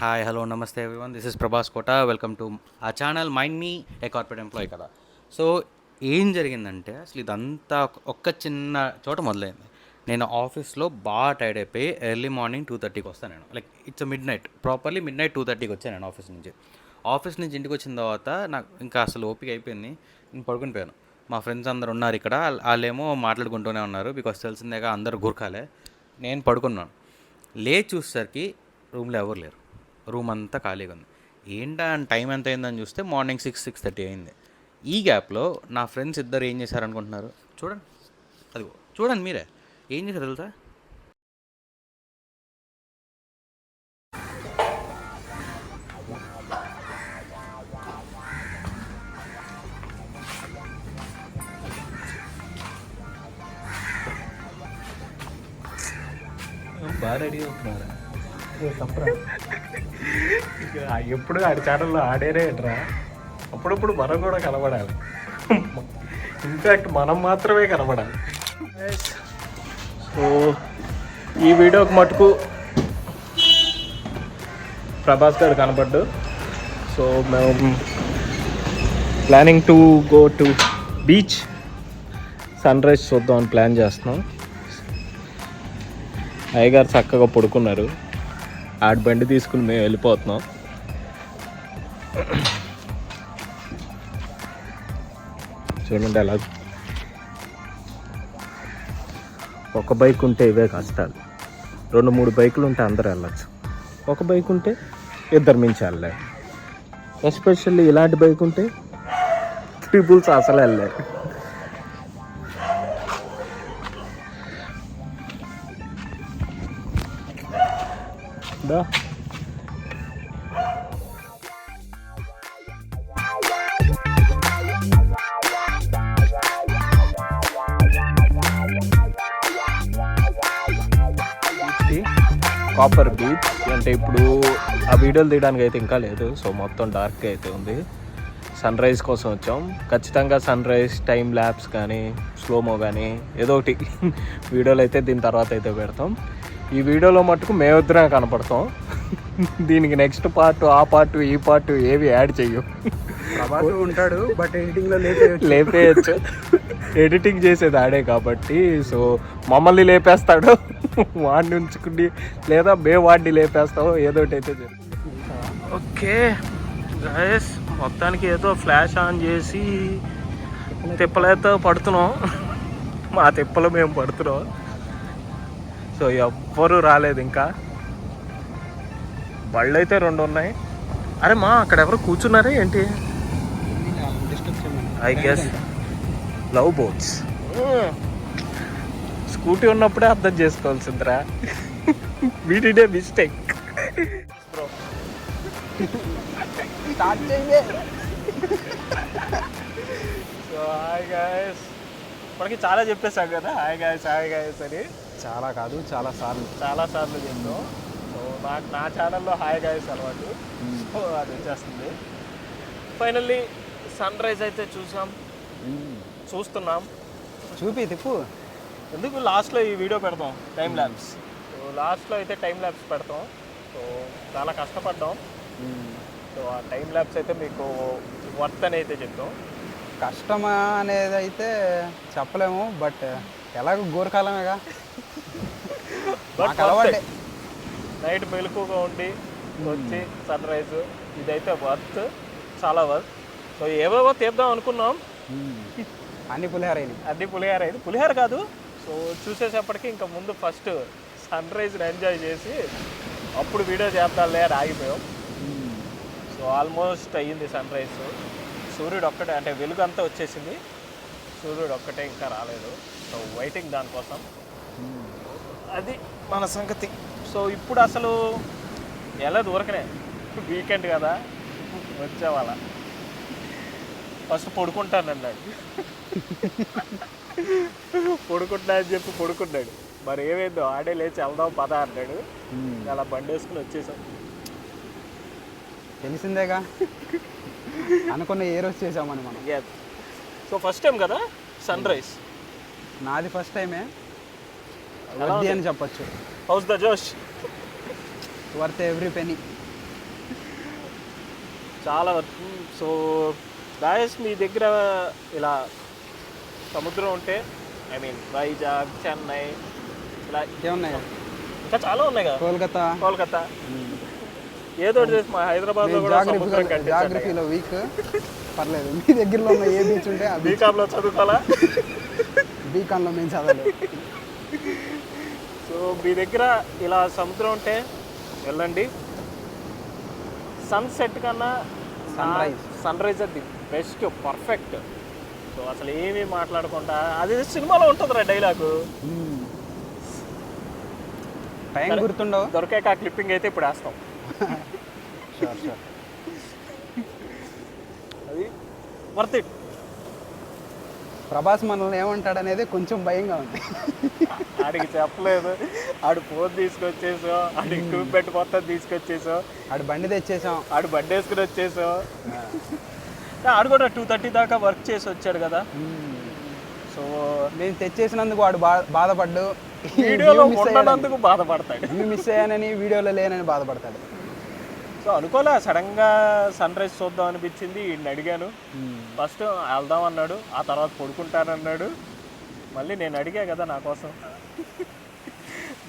Hi hello నమస్తే everyone this is Prabhas Kota welcome to ఆ channel మైండ్ మీ ఏ కార్పొరేట్ ఎంప్లాయీ కదా. సో ఏం జరిగిందంటే అసలు ఇదంతా ఒక్క చిన్న చోట మొదలైంది. నేను ఆఫీస్లో బాగా టైర్డ్ అయిపోయి ఎర్లీ మార్నింగ్ 2:30కి వస్తాను. నేను like it's midnight, properly midnight 2:30కి వచ్చాను నేను ఆఫీస్ నుంచి ఇంటికి వచ్చిన తర్వాత నాకు ఇంకా అసలు ఓపిక అయిపోయింది. నేను పడుకుని పోయాను. మా ఫ్రెండ్స్ అందరు ఉన్నారు ఇక్కడ, వాళ్ళేమో మాట్లాడుకుంటూనే ఉన్నారు, బికాస్ తెలిసిందేగా అందరు గురకాలే. నేను పడుకున్నాను. లేచి చూసేసరికి రూమ్లో ఎవరు లేరు. రూమ్ అంతా ఖాళీగా ఉంది. ఏంటా టైం ఎంత అయిందని చూస్తే మార్నింగ్ 6:30 అయింది. ఈ గ్యాప్లో నా ఫ్రెండ్స్ ఇద్దరు ఏం చేశారనుకుంటున్నారు? చూడండి, అదిగో చూడండి మీరే. ఏం చేశారు తెలుసా? బాగా రెడీ అవుతున్నారా? తప్పరా? ఎప్పుడు ఆడి ఛానల్లో ఆడేనే ఏంట్రా. అప్పుడప్పుడు మనం కూడా కనబడాలి. ఇన్ఫ్యాక్ట్ మనం మాత్రమే కనబడాలి. సో ఈ వీడియోకి మటుకు ప్రభాస్ గారు కనబడ్డు. సో మేము planning to go to beach, sunrise చూద్దాం అని ప్లాన్ చేస్తున్నాం. అయ్యగారు చక్కగా పడుకున్నారు. ఆడి బండి తీసుకుని మేము వెళ్ళిపోతున్నాం. చూడండి ఎలా, ఒక బైక్ ఉంటే ఇవే కష్టాలు. 2-3 బైకులు ఉంటే అందరూ వెళ్ళచ్చు. ఒక బైక్ ఉంటే ఇద్దరు మించి వెళ్ళలేరు. ఎస్పెషల్లీ ఇలాంటి బైక్ ఉంటే పీపుల్స్ అసలు వెళ్ళలేరు. దా కాపర్ బీచ్ అంటే ఇప్పుడు ఆ వీడియోలు తీయడానికి అయితే ఇంకా లేదు. సో మొత్తం డార్క్గా అయితే ఉంది. సన్ రైజ్ కోసం వచ్చాం. ఖచ్చితంగా సన్ రైజ్ టైం ల్యాబ్స్ కానీ స్లోమో కానీ ఏదో ఒకటి వీడియోలు అయితే దీని తర్వాత అయితే పెడతాం. ఈ వీడియోలో మట్టుకు మేమిద్దరం కనపడతాం. దీనికి నెక్స్ట్ పార్ట్, ఆ పార్ట్, ఈ పార్ట్ ఏవి యాడ్ చెయ్యం. ఉంటాడు బట్ ఎడిటింగ్లో లేపేయచ్చు. ఎడిటింగ్ చేసేది ఆడే కాబట్టి సో మమ్మల్ని లేపేస్తాడు, వాడిని ఉంచుకుని, లేదా మేము వాడిని లేపేస్తాం. ఏదో ఒకటి అయితే ఓకే గైస్, మొత్తానికి ఏదో ఫ్లాష్ ఆన్ చేసి తిప్పలైతే పడుతున్నాం. మా తిప్పలు మేము పడుతున్నాం. సో ఎవ్వరూ రాలేదు ఇంకా. బళ్ళు అయితే 2 ఉన్నాయి. అరే మా అక్కడ ఎవరు కూర్చున్నారే ఏంటి? I guess love boats. Scooty ఉన్నప్పుడే అర్థం చేసుకోవాల్సిందిరా. వీడిడే మిస్టేక్. సో హాయ్ గాయస్, మనకి చాలా చెప్పేసాం కదా హాయ్ గాయస్ అని. చాలా కాదు, చాలా సార్లు చెప్పాం. సో నాకు నా ఛానల్లో హాయ్ గాయస్ అలవాటు. సో అది వచ్చేస్తుంది. ఫైనల్లీ సన్ రైజ్ అయితే చూస్తున్నాం. తిప్పు. ఎందుకు లాస్ట్లో ఈ వీడియో పెడతాం టైం ల్యాబ్స్. సో లాస్ట్లో అయితే టైం ల్యాబ్స్ పెడతాం. సో చాలా కష్టపడ్డాం. సో ఆ టైం ల్యాబ్స్ అయితే మీకు వర్త్ అని అయితే చెప్తాం. కష్టమా అనేది అయితే చెప్పలేము, బట్ ఎలాగో గోరకాలమేగా. అలవాటే. నైట్ మెలకుగా ఉండి వచ్చి సన్ రైజ్ ఇదైతే వర్త్, చాలా వర్త్. సో ఏవేవో తీద్దాం అనుకున్నాం, అన్ని పులిహార అయింది. పులిహార కాదు. సో చూసేటప్పటికి ఇంకా ముందు ఫస్ట్ సన్ రైజ్ని ఎంజాయ్ చేసి అప్పుడు వీడియో చేద్దాంలే అని ఆగిపోయాం. సో ఆల్మోస్ట్ అయ్యింది సన్ రైజ్. సూర్యుడు ఒక్కటే, అంటే వెలుగు అంతా వచ్చేసింది, సూర్యుడు ఒక్కటే ఇంకా రాలేదు. సో వెయిటింగ్ దానికోసం. అది మన సంగతి. సో ఇప్పుడు అసలు ఎలా దూరకనే, వీకెండ్ కదా వచ్చేవాళ్ళ. ఫస్ట్ పడుకుంటాను అన్నాడు. పడుకుంటా అని చెప్పి పడుకున్నాడు. మరి ఏమైందో ఆడే లేచి వెళ్దాం పదా అన్నాడు. అలా బండి వేసుకుని వచ్చేసాం. తెలిసిందేగా అనుకున్న ఏ రోజు చేసామని మనం. సో ఫస్ట్ టైం కదా సన్ రైజ్. నాది ఫస్ట్ టైమే అని చెప్పచ్చు. హౌస్ ద జోష్. Worth every penny. చాలా వరకు. సో గాయస్ మీ దగ్గర ఇలా సముద్రం ఉంటే ఐ మీన్ వైజాగ్, చెన్నై ఇలా ఏమున్నాయి? ఇంకా చాలా ఉన్నాయి కదా, కోల్కతా ఏదో ఒకటి చేసి మా హైదరాబాద్లో కూడా సముద్రం కట్టించండి. జాగ్రఫీలో వీక్ పర్లేదు. మీ దగ్గరలో ఉన్న ఏ బీచ్ ఉంటే ఆ బీచ్. బీకామ్లో చదువుకోవాలా? బీకాన్లో మేము చదవలేదు. సో మీ దగ్గర ఇలా సముద్రం ఉంటే వెళ్ళండి. సన్సెట్ కన్నా సన్ రైజ్ అది బెస్ట్, పర్ఫెక్ట్. సో అసలు ఏమీ మాట్లాడకుండా, అది సినిమాలో ఉంటుందిరా డైలాగు, టైం గుర్తుండవు. దొరికాక ఆ క్లిప్పింగ్ అయితే ఇప్పుడు వేస్తాం. షూర్. అది వర్త్ ఇట్. ప్రభాస్ మనల్ని ఏమంటాడు అనేది కొంచెం భయంగా ఉంది. ఆడికి చెప్పలేదు, ఆడు ఫోన్ తీసుకొచ్చేసావు, ఆడి ఎక్విప్మెంట్ మొత్తం తీసుకొచ్చేసావు, ఆడు బండి తెచ్చేసాం, ఆడు బండి వేసుకుని వచ్చేసావు. ఆడు కూడా 2:30 దాకా వర్క్ చేసి వచ్చాడు కదా. సో నేను తెచ్చేసినందుకు వాడు బాధపడ్డు, వీడియోలో ఉండనందుకు బాధపడతాడు. మిస్ అయ్యానని, వీడియోలో లేనని బాధపడతాడు. సో అనుకోలే, సడన్గా సన్ రైజ్ చూద్దాం అనిపించింది. ఈయన్ని అడిగాను, ఫస్ట్ వెళ్దాం అన్నాడు, ఆ తర్వాత పడుకుంటానన్నాడు. మళ్ళీ నేను అడిగా కదా నా కోసం,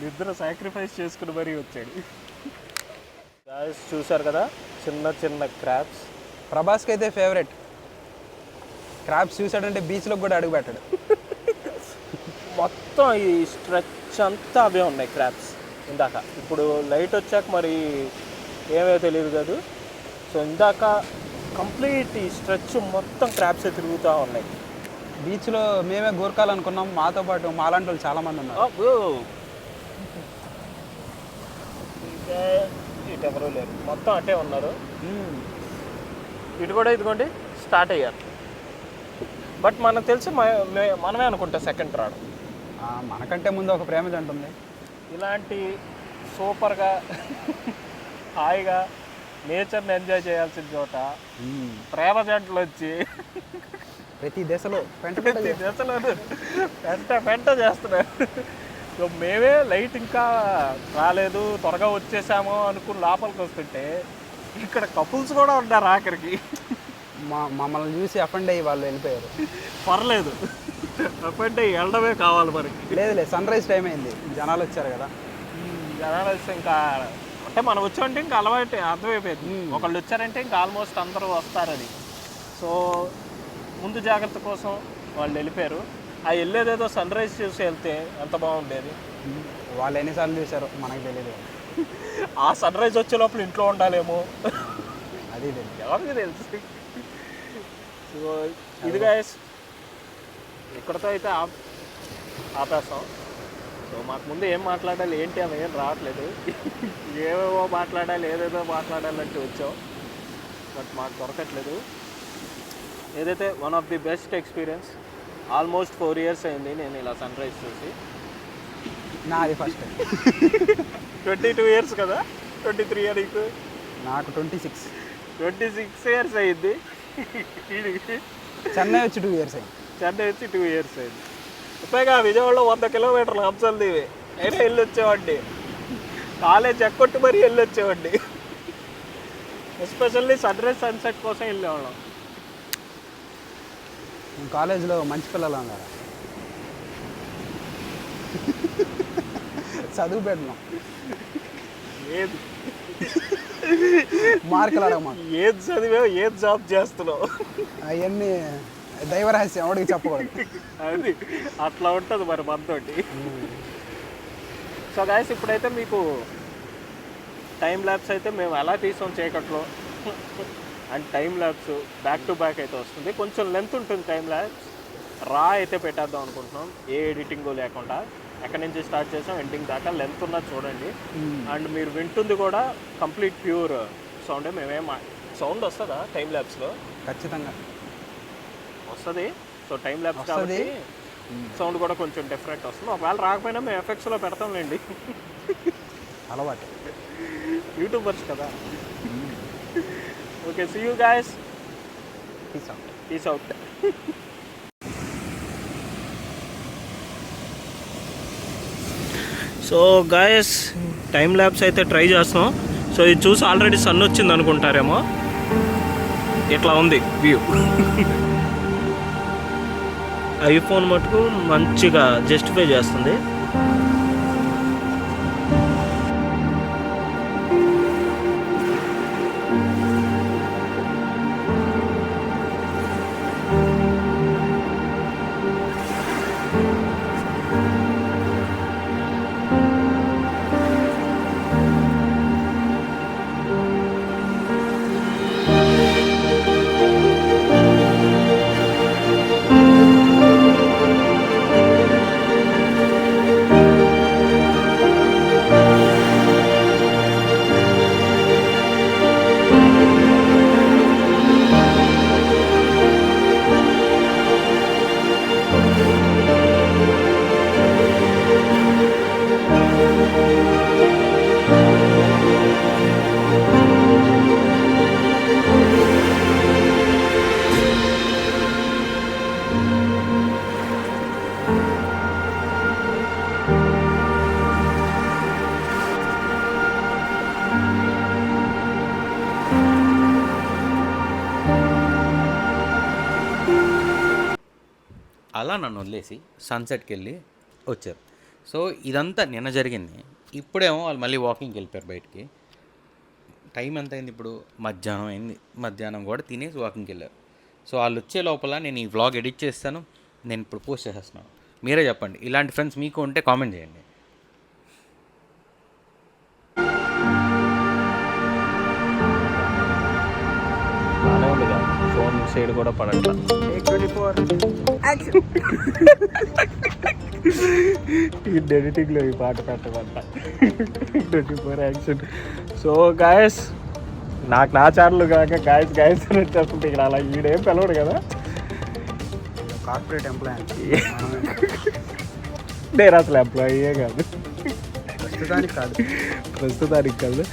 నిద్ర సాక్రిఫైస్ చేసుకుని మరీ వచ్చాడు. చూసారు కదా చిన్న చిన్న క్రాబ్స్. ప్రభాస్కి అయితే ఫేవరెట్ క్రాబ్స్. చూసాడంటే బీచ్లోకి కూడా అడుగు పెట్టాడు. మొత్తం ఈ స్ట్రెచ్ అంతా అవే ఉన్నాయి క్రాబ్స్ ఇందాక. ఇప్పుడు లైట్ వచ్చాక మరి ఏమో తెలియదు కాదు. సో ఇందాక కంప్లీట్ ఈ స్ట్రెచ్ మొత్తం క్రాబ్సే తిరుగుతూ ఉన్నాయి. బీచ్లో మేమే గోర్కాలనుకున్నాం, మాతో పాటు మాలాంటి వాళ్ళు చాలామంది ఉన్నారు. ఇంకా ఇటు ఎవరూ లేరు, మొత్తం అటే ఉన్నారు. ఇటు కూడా ఇదిగోండి స్టార్ట్ అయ్యారు. బట్ మనకు తెలిసి మనమే అనుకుంటా సెకండ్ రాడు. మనకంటే ముందు ఒక ప్రేమ జంట ఉంది. ఇలాంటి సూపర్గా హాయిగా నేచర్ని ఎంజాయ్ చేయాల్సిన చోట ప్రేమ జంటలు వచ్చి ప్రతి దశలో పెంట చేస్తున్నారు. సో మేమే లైట్ ఇంకా రాలేదు, త్వరగా వచ్చేసాము అనుకుని లోపలికి వస్తుంటే ఇక్కడ కపుల్స్ కూడా ఉన్నారు ఆఖరికి. మమ్మల్ని చూసి అఫెండ్ అయ్యి వాళ్ళు వెళ్ళిపోయారు. పర్లేదు, అఫెండ్ అయ్యి వెళ్ళడమే కావాలి మనకి. లేదు సన్ రైజ్ టైం అయింది, జనాలు వచ్చారు కదా. జనాలు వస్తే ఇంకా అంటే మనం వచ్చామంటే ఇంకా అలవాటు అర్థమైపోయింది. ఒకళ్ళు వచ్చారంటే ఇంకా ఆల్మోస్ట్ అందరూ వస్తారని. సో ముందు జాగ్రత్త కోసం వాళ్ళు వెళ్ళిపోయారు. ఆ వెళ్ళేదేదో సన్ రైజ్ చూసి వెళ్తే ఎంత బాగుండేది. వాళ్ళు ఎన్నిసార్లు చూసారో మనకు తెలియదు. ఆ సన్ రైజ్ వచ్చే లోపల ఇంట్లో ఉండాలేమో, అది తెలియదు, ఎవరికి తెలుసు. సో ఇది గైస్ ఇక్కడతో అయితే ఆపేస్తాం. సో మాకు ముందు ఏం మాట్లాడాలి ఏంటి అవి ఏం రావట్లేదు. ఏవేవో మాట్లాడాలి, ఏదేదో మాట్లాడాలంటే వచ్చాం, బట్ మాకు దొరకట్లేదు. ఏదైతే one of the best experience. Almost 4 years అయింది నేను ఇలా సన్ రైజ్ చూసి. నాది ఫస్ట్ 22 years కదా, 23 ఇయర్స్, నాకు 26. 26 years అయింది. చెన్నై వచ్చి 2 years అయింది. చెన్నై వచ్చి 2 years అయింది. పైగా విజయవాడలో 100 kilometers హంసల్ది అయినా వెళ్ళి వచ్చేవాడిని. కాలేజ్ ఎక్కొట్టి మరీ వెళ్ళి వచ్చేవాడిని. ఎస్పెషల్లీ సన్ రైజ్ సన్సెట్ కోసం వెళ్ళేవాళ్ళం. కాలేజీలో మంచి పిల్లలు ఉన్నారు, చదువు పెట్టినాం. ఏది మార్కులు అడగమా, ఏది చదివావు, ఏది జాబ్ చేస్తున్నావు, అవన్నీ దైవరహస్యం, ఎవడికి చెప్పకూడదు. అది అట్లా ఉంటుంది మరి మనతోటి. సో గాయస్ ఇప్పుడైతే మీకు టైం ల్యాబ్స్ అయితే మేము ఎలా తీసాం చీకట్లో, and time labs back to back అయితే వస్తుంది. కొంచెం లెంత్ ఉంటుంది టైం ల్యాబ్స్. రా అయితే పెట్టేద్దాం అనుకుంటున్నాం, ఏ ఎడిటింగ్ లేకుండా. ఎక్కడి నుంచి స్టార్ట్ చేసాం ఎండింగ్ దాకా లెంత్ ఉన్నది చూడండి. అండ్ మీరు వింటుంది కూడా కంప్లీట్ ప్యూర్ సౌండే. సౌండ్ వస్తుందా టైం ల్యాబ్స్లో? ఖచ్చితంగా వస్తుంది. సో టైం ల్యాబ్స్ కాబట్టి సౌండ్ కూడా కొంచెం డిఫరెంట్ వస్తుంది. ఒకవేళ రాకపోయినా మేము ఎఫెక్ట్స్లో పెడతాంలేండి, అలవాటు, యూట్యూబర్స్ కదా. Okay, see you guys, peace out. So guys time lapse అయితే ట్రై చేస్తున్నాం. సో ఇది చూసి ఆల్రెడీ సన్ వచ్చింది అనుకుంటారేమో. ఇట్లా ఉంది వ్యూ. ఐఫోన్ మటుకు మంచిగా జస్టిఫై చేస్తుంది. అలా నన్ను వదిలేసి సన్సెట్కి వెళ్ళి వచ్చారు. సో ఇదంతా నిన్న జరిగింది. ఇప్పుడేమో వాళ్ళు మళ్ళీ వాకింగ్కి వెళ్ళిపోయారు బయటికి. టైం ఎంత అయింది ఇప్పుడు? మధ్యాహ్నం అయింది. మధ్యాహ్నం కూడా తినేసి వాకింగ్కి వెళ్ళారు. సో వాళ్ళు వచ్చే లోపల నేను ఈ వ్లాగ్ ఎడిట్ చేస్తాను, నేను ఇప్పుడు పోస్ట్ చేసేస్తున్నాను. మీరే చెప్పండి, ఇలాంటి ఫ్రెండ్స్ మీకు ఉంటే కామెంట్ చేయండి. బాగానే ఉంది కదా, ఫోన్ సైడ్ కూడా పడట్లా. ఈ ఎడిటింగ్లో ఈ పాట పెట్టమంట 24 యాక్షన్. సో గాయస్, నాకు నా ఛానల్ కాక గాయస్ గాయస్ అని వచ్చేస్తుంది ఇక్కడ. అలా ఈడేం పిలవడు కదా, కార్పొరేట్ ఎంప్లాయ్ నేను అసలు ఎంప్లాయీయే కాదు, ప్రస్తుతానికి కాదు. ప్రస్తుతానికి కాదు.